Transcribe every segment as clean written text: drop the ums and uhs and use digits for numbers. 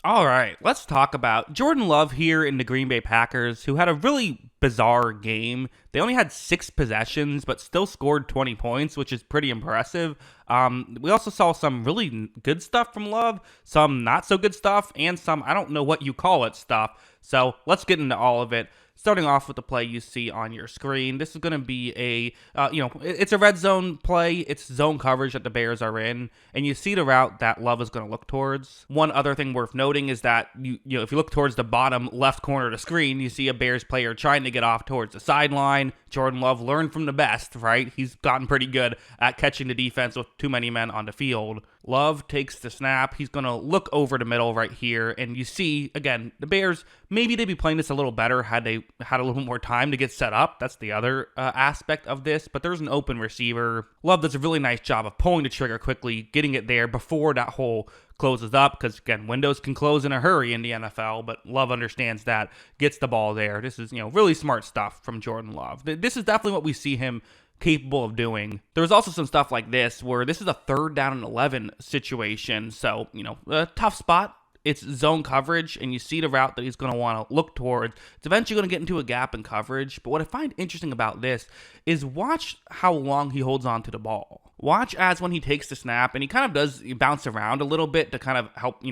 All right, let's talk about Jordan Love here in the Green Bay Packers, who had a really bizarre game. They only had 6 possessions, but still scored 20 points, which is pretty impressive. We also saw some really good stuff from Love, some not so good stuff, and some I don't know what you call it stuff. So let's get into all of it. Starting off with the play you see on your screen, this is going to be it's a red zone play. It's zone coverage that the Bears are in, and you see the route that Love is going to look towards. One other thing worth noting is that if you look towards the bottom left corner of the screen, you see a Bears player trying to get off towards the sideline. Jordan Love learned from the best, right? He's gotten pretty good at catching the defense with too many men on the field. Love takes the snap. He's going to look over the middle right here. And you see, again, the Bears, maybe they'd be playing this a little better had they had a little more time to get set up. That's the other aspect of this. But there's an open receiver. Love does a really nice job of pulling the trigger quickly, getting it there before that hole closes up, because again, windows can close in a hurry in the NFL, but Love understands that, gets the ball there. This is, really smart stuff from Jordan Love. This is definitely what we see him capable of doing. There was also some stuff like this where this is a 3rd down and 11 situation. So, a tough spot. It's zone coverage, and you see the route that he's going to want to look towards. It's eventually going to get into a gap in coverage. But what I find interesting about this is watch how long he holds on to the ball. Watch as when he takes the snap, and he kind of does bounce around a little bit to kind of help,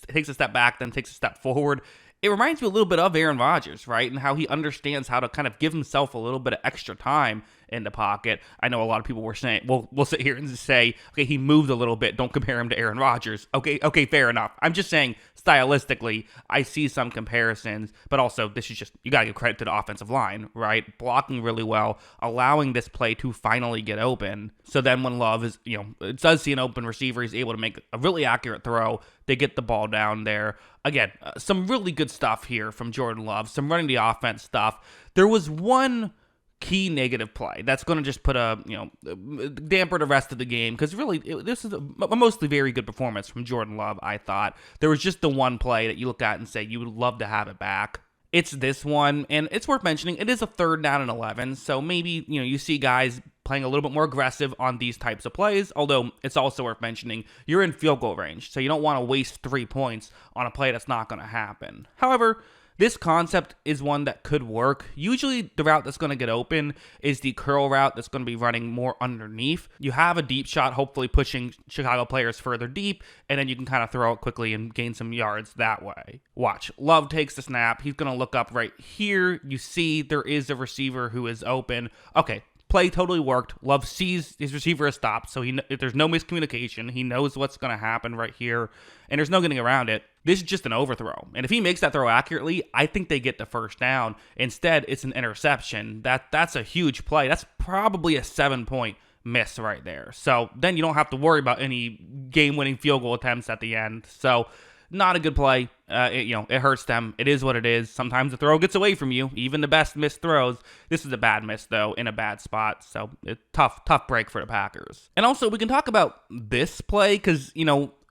takes a step back, then takes a step forward. It reminds me a little bit of Aaron Rodgers, right? And how he understands how to kind of give himself a little bit of extra time in the pocket. I know a lot of people were saying, we'll sit here and say, okay, he moved a little bit. Don't compare him to Aaron Rodgers. Okay, fair enough. I'm just saying, stylistically, I see some comparisons, but also this is just, you got to give credit to the offensive line, right? Blocking really well, allowing this play to finally get open. So then when Love is, it does see an open receiver, he's able to make a really accurate throw. They get the ball down there. Again, some really good stuff here from Jordan Love, some running the offense stuff. There was one key negative play that's going to just put damper the rest of the game, because really this is a mostly very good performance from Jordan Love. I thought there was just the one play that you look at and say you would love to have it back. It's this one, and it's worth mentioning. It is a 3rd down and 11, so maybe you see guys playing a little bit more aggressive on these types of plays, although it's also worth mentioning you're in field goal range, so you don't want to waste 3 points on a play that's not going to happen. However, this concept is one that could work. Usually the route that's going to get open is the curl route that's going to be running more underneath. You have a deep shot, hopefully pushing Chicago players further deep, and then you can kind of throw it quickly and gain some yards that way. Watch. Love takes the snap. He's going to look up right here. You see there is a receiver who is open. Okay. Play totally worked. Love sees his receiver has stopped, so there's no miscommunication. He knows what's going to happen right here, and there's no getting around it. This is just an overthrow, and if he makes that throw accurately, I think they get the first down. Instead, it's an interception. That's a huge play. That's probably a 7-point miss right there. So then you don't have to worry about any game-winning field goal attempts at the end. So not a good play. It hurts them. It is what it is. Sometimes the throw gets away from you, even the best missed throws. This is a bad miss, though, in a bad spot. So tough break for the Packers. And also, we can talk about this play because,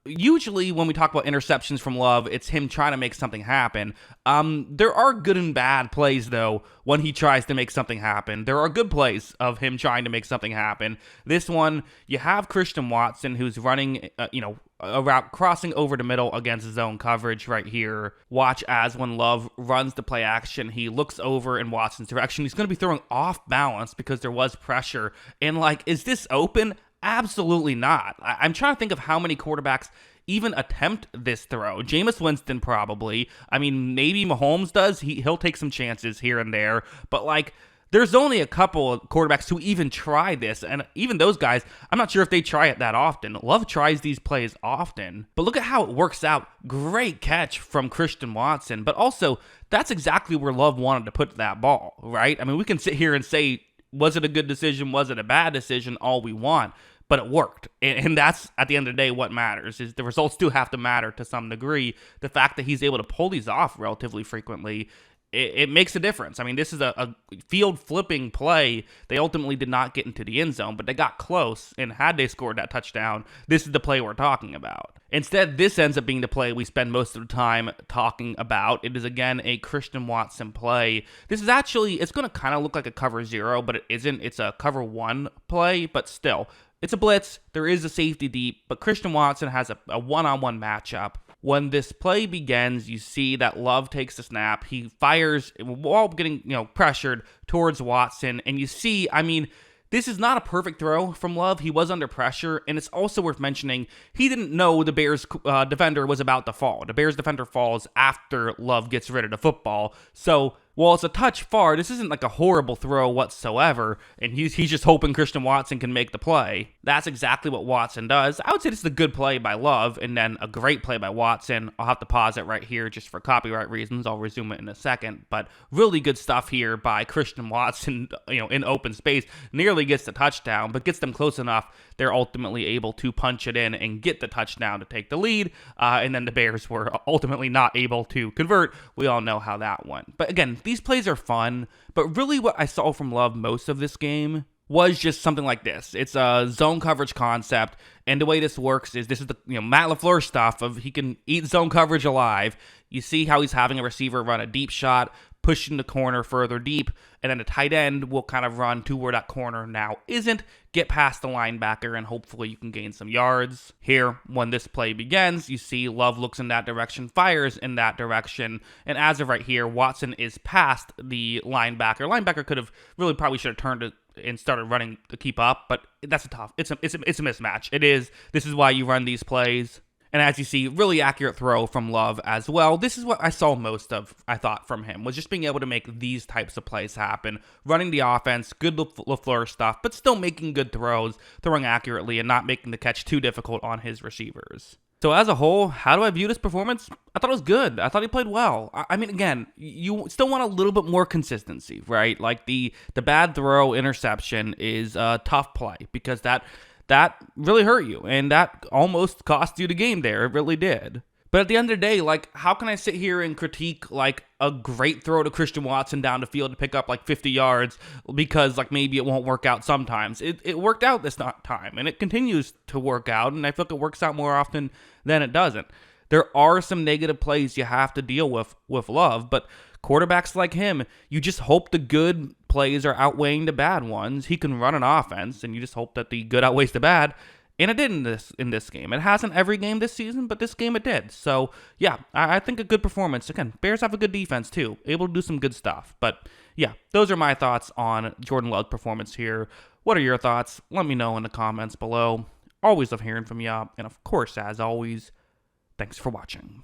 usually when we talk about interceptions from Love, it's him trying to make something happen. There are good and bad plays, though, when he tries to make something happen. There are good plays of him trying to make something happen. This one, you have Christian Watson, who's running, a route crossing over the middle against zone coverage right here. Watch as when Love runs the play action, he looks over in Watson's direction. He's going to be throwing off balance because there was pressure. And is this open? Absolutely not. I'm trying to think of how many quarterbacks even attempt this throw. Jameis Winston probably. I mean, maybe Mahomes does. He'll take some chances here and there. But there's only a couple of quarterbacks who even try this, and even those guys, I'm not sure if they try it that often. Love tries these plays often, but look at how it works out. Great catch from Christian Watson, but also, that's exactly where Love wanted to put that ball, right? I mean, we can sit here and say, was it a good decision? Was it a bad decision? All we want. But it worked. And that's, at the end of the day, what matters. Is the results do have to matter to some degree. The fact that he's able to pull these off relatively frequently, it makes a difference. I mean, this is a field flipping play. They ultimately did not get into the end zone, but they got close, and had they scored that touchdown, this is the play we're talking about. Instead, this ends up being the play we spend most of the time talking about. It is, again, a Christian Watson play. This is actually, it's going to kind of look like a cover 0, but it isn't. It's a cover 1 play, but still. It's a blitz. There is a safety deep, but Christian Watson has a one-on-one matchup. When this play begins, you see that Love takes the snap. He fires while getting, pressured towards Watson. And you see, this is not a perfect throw from Love. He was under pressure, and it's also worth mentioning he didn't know the Bears defender was about to fall. The Bears defender falls after Love gets rid of the football. So while it's a touch far, this isn't like a horrible throw whatsoever, and he's just hoping Christian Watson can make the play. That's exactly what Watson does. I would say this is a good play by Love, and then a great play by Watson. I'll have to pause it right here just for copyright reasons. I'll resume it in a second, but really good stuff here by Christian Watson, in open space. Nearly gets the touchdown, but gets them close enough. They're ultimately able to punch it in and get the touchdown to take the lead, and then the Bears were ultimately not able to convert. We all know how that went. But again, these plays are fun, but really what I saw from Love most of this game was just something like this. It's a zone coverage concept, and the way this works is this is the Matt LaFleur stuff of he can eat zone coverage alive. You see how he's having a receiver run a deep shot, pushing the corner further deep, and then the tight end will kind of run to where that corner now isn't, get past the linebacker, and hopefully you can gain some yards. Here, when this play begins, you see Love looks in that direction, fires in that direction, and as of right here, Watson is past the linebacker. Linebacker could have probably should have turned it and started running to keep up, but it's a mismatch. It is. This is why you run these plays. And as you see, really accurate throw from Love as well. This is what I saw most of, I thought, from him, was just being able to make these types of plays happen. Running the offense, good LaFleur stuff, but still making good throws, throwing accurately, and not making the catch too difficult on his receivers. So as a whole, how do I view this performance? I thought it was good. I thought he played well. Again, you still want a little bit more consistency, right? Like the bad throw interception is a tough play because that really hurt you, and that almost cost you the game there. It really did. But at the end of the day, how can I sit here and critique, a great throw to Christian Watson down the field to pick up, 50 yards because, maybe it won't work out sometimes. It worked out this time, and it continues to work out, and I feel like it works out more often than it doesn't. There are some negative plays you have to deal with Love, but quarterbacks like him, you just hope the good plays are outweighing the bad ones. He can run an offense, and you just hope that the good outweighs the bad. And it did in this game. It hasn't every game this season, but this game it did. So, yeah, I think a good performance. Again, Bears have a good defense, too. Able to do some good stuff. But, yeah, those are my thoughts on Jordan Love's performance here. What are your thoughts? Let me know in the comments below. Always love hearing from you. And, of course, as always, thanks for watching.